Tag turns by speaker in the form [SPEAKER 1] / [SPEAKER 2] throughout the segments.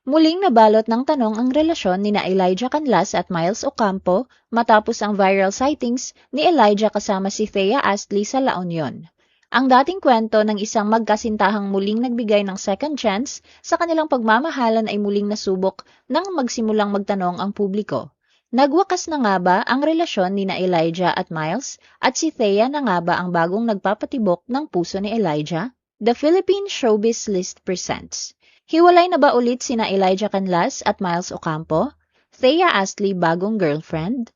[SPEAKER 1] Muling nabalot ng tanong ang relasyon ni Elijah Canlas at Miles Ocampo matapos ang viral sightings ni Elijah kasama si Thea Astley sa La Union. Ang dating kwento ng isang magkasintahang muling nagbigay ng second chance sa kanilang pagmamahalan ay muling nasubok nang magsimulang magtanong ang publiko. Nagwakas na nga ba ang relasyon ni Elijah at Miles at si Thea na nga ba ang bagong nagpapatibok ng puso ni Elijah? The Philippine Showbiz List presents. Hiwalay na ba ulit sina Elijah Canlas at Miles Ocampo? Thea Astley bagong girlfriend?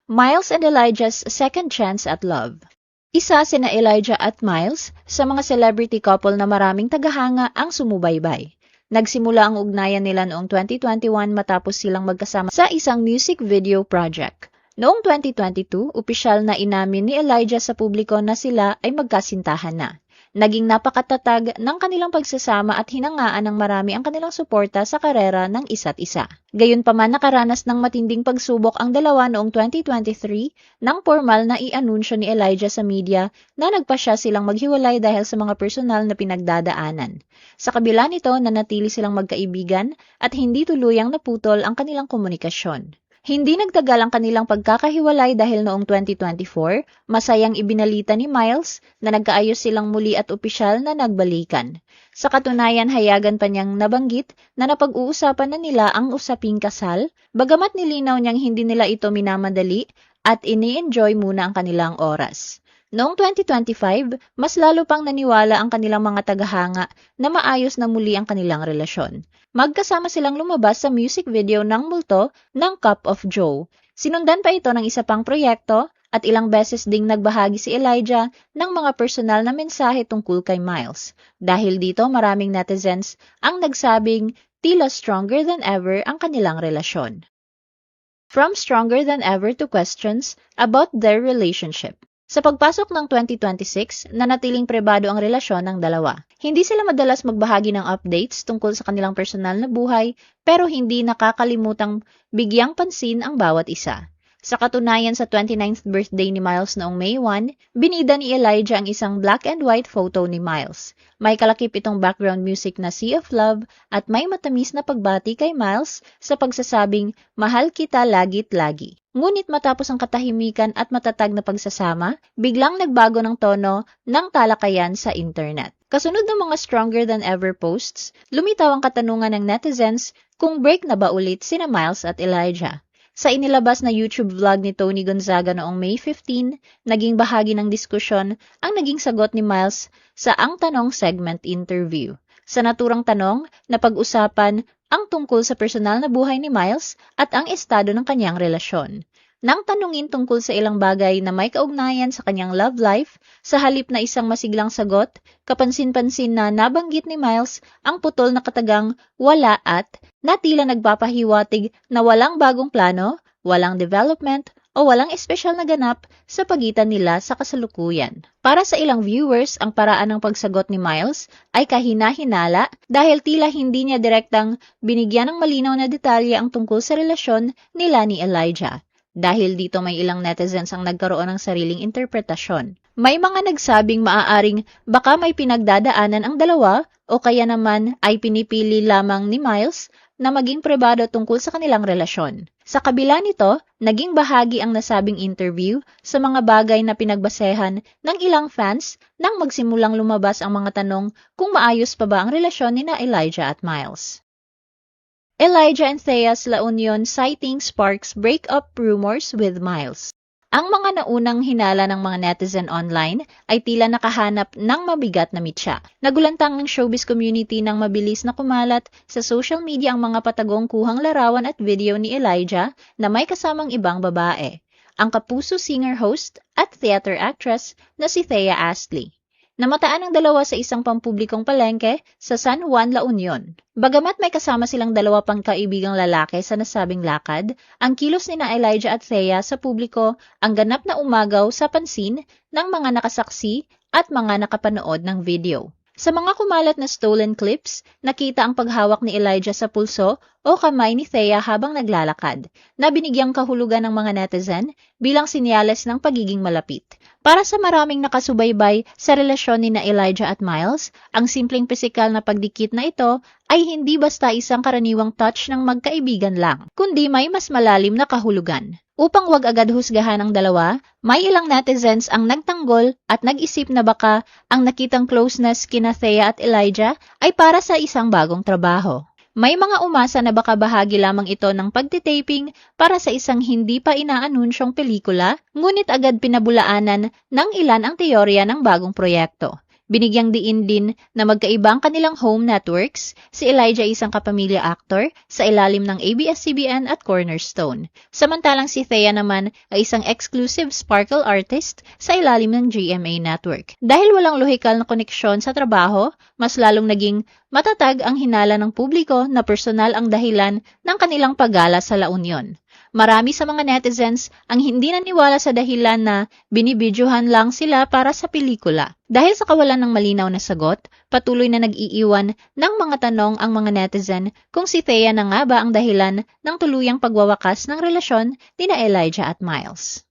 [SPEAKER 1] Miles and Elijah's second chance at love. Isa sina Elijah at Miles sa mga celebrity couple na maraming tagahanga ang sumubaybay. Nagsimula ang ugnayan nila noong 2021 matapos silang magkasama sa isang music video project. Noong 2022, opisyal na inamin ni Elijah sa publiko na sila ay magkasintahan na. Naging napakatatag ng kanilang pagsasama at hinangaan ng marami ang kanilang suporta sa karera ng isa't isa. Gayunpaman nakaranas ng matinding pagsubok ang dalawa noong 2023 nang formal na i-anunsyo ni Elijah sa media na nagpasya silang maghiwalay dahil sa mga personal na pinagdadaanan. Sa kabila nito, nanatili silang magkaibigan at hindi tuluyang naputol ang kanilang komunikasyon. Hindi nagtagal ang kanilang pagkakahiwalay dahil noong 2024, masayang ibinalita ni Miles na nagkaayos silang muli at opisyal na nagbalikan. Sa katunayan, hayagan pa niyang nabanggit na napag-uusapan na nila ang usaping kasal, bagamat nilinaw niyang hindi nila ito minamadali at ini-enjoy muna ang kanilang oras. Noong 2025, mas lalo pang naniwala ang kanilang mga tagahanga na maayos na muli ang kanilang relasyon. Magkasama silang lumabas sa music video ng multo ng Cup of Joe. Sinundan pa ito ng isa pang proyekto at ilang beses ding nagbahagi si Elijah ng mga personal na mensahe tungkol kay Miles. Dahil dito maraming netizens ang nagsabing tila stronger than ever ang kanilang relasyon. From stronger than ever to questions about their relationship. Sa pagpasok ng 2026, nanatiling pribado ang relasyon ng dalawa. Hindi sila madalas magbahagi ng updates tungkol sa kanilang personal na buhay, pero hindi nakakalimutang bigyang pansin ang bawat isa. Sa katunayan, sa 29th birthday ni Miles noong May 1, binida ni Elijah ang isang black and white photo ni Miles. May kalakip itong background music na Sea of Love at may matamis na pagbati kay Miles sa pagsasabing, "Mahal kita lagit lagi." Ngunit matapos ang katahimikan at matatag na pagsasama, biglang nagbago ng tono ng talakayan sa internet. Kasunod ng mga stronger than ever posts, lumitaw ang katanungan ng netizens kung break na ba ulit sina Miles at Elijah. Sa inilabas na YouTube vlog ni Tony Gonzaga noong May 15, naging bahagi ng diskusyon ang naging sagot ni Miles sa Ang Tanong segment interview. Sa naturang tanong, napag-usapan ang tungkol sa personal na buhay ni Miles at ang estado ng kanyang relasyon. Nang tanungin tungkol sa ilang bagay na may kaugnayan sa kanyang love life, sa halip na isang masiglang sagot, kapansin-pansin na nabanggit ni Miles ang putol na katagang wala at na tila nagpapahiwatig na walang bagong plano, walang development, o walang espesyal na ganap sa pagitan nila sa kasalukuyan. Para sa ilang viewers, ang paraan ng pagsagot ni Miles ay kahina-hinala dahil tila hindi niya direktang binigyan ng malinaw na detalye ang tungkol sa relasyon nila ni Elijah. Dahil dito may ilang netizens ang nagkaroon ng sariling interpretasyon. May mga nagsabing maaaring baka may pinagdadaanan ang dalawa o kaya naman ay pinipili lamang ni Miles na maging pribado tungkol sa kanilang relasyon. Sa kabila nito, naging bahagi ang nasabing interview sa mga bagay na pinagbasehan ng ilang fans nang magsimulang lumabas ang mga tanong kung maayos pa ba ang relasyon ni Elijah at Miles. Elijah and Thea's La Union sighting sparks breakup rumors with Miles. Ang mga naunang hinala ng mga netizen online ay tila nakahanap ng mabigat na mitya. Nagulantang ang showbiz community nang mabilis na kumalat sa social media ang mga patagong kuhang larawan at video ni Elijah na may kasamang ibang babae, ang kapuso singer-host at theater actress na si Thea Astley. Namataan ang dalawa sa isang pampublikong palengke sa San Juan, La Union. Bagamat may kasama silang dalawa pang kaibigang lalaki sa nasabing lakad, ang kilos ni Elijah at Thea sa publiko ang ganap na umagaw sa pansin ng mga nakasaksi at mga nakapanood ng video. Sa mga kumalat na stolen clips, nakita ang paghawak ni Elijah sa pulso o kamay ni Thea habang naglalakad, na binigyang kahulugan ng mga netizen bilang sinyales ng pagiging malapit. Para sa maraming nakasubaybay sa relasyon ni na Elijah at Miles, ang simpleng pisikal na pagdikit na ito ay hindi basta isang karaniwang touch ng magkaibigan lang, kundi may mas malalim na kahulugan. Upang wag agad husgahan ang dalawa, may ilang netizens ang nagtanggol at nag-isip na baka ang nakitang closeness kina Thea at Elijah ay para sa isang bagong trabaho. May mga umasa na baka bahagi lamang ito ng pagtitaping para sa isang hindi pa inaanunsyong pelikula, ngunit agad pinabulaanan ng ilan ang teorya ng bagong proyekto. Binigyang diin din na magkaibang kanilang home networks, si Elijah isang kapamilya actor sa ilalim ng ABS-CBN at Cornerstone. Samantalang si Thea naman ay isang exclusive sparkle artist sa ilalim ng GMA Network. Dahil walang lohikal na koneksyon sa trabaho, mas lalong naging matatag ang hinala ng publiko na personal ang dahilan ng kanilang paggala sa La Union. Marami sa mga netizens ang hindi naniwala sa dahilan na binibidyohan lang sila para sa pelikula. Dahil sa kawalan ng malinaw na sagot, patuloy na nag-iiwan ng mga tanong ang mga netizen kung si Thea na nga ba ang dahilan ng tuluyang pagwawakas ng relasyon ni na Elijah at Miles.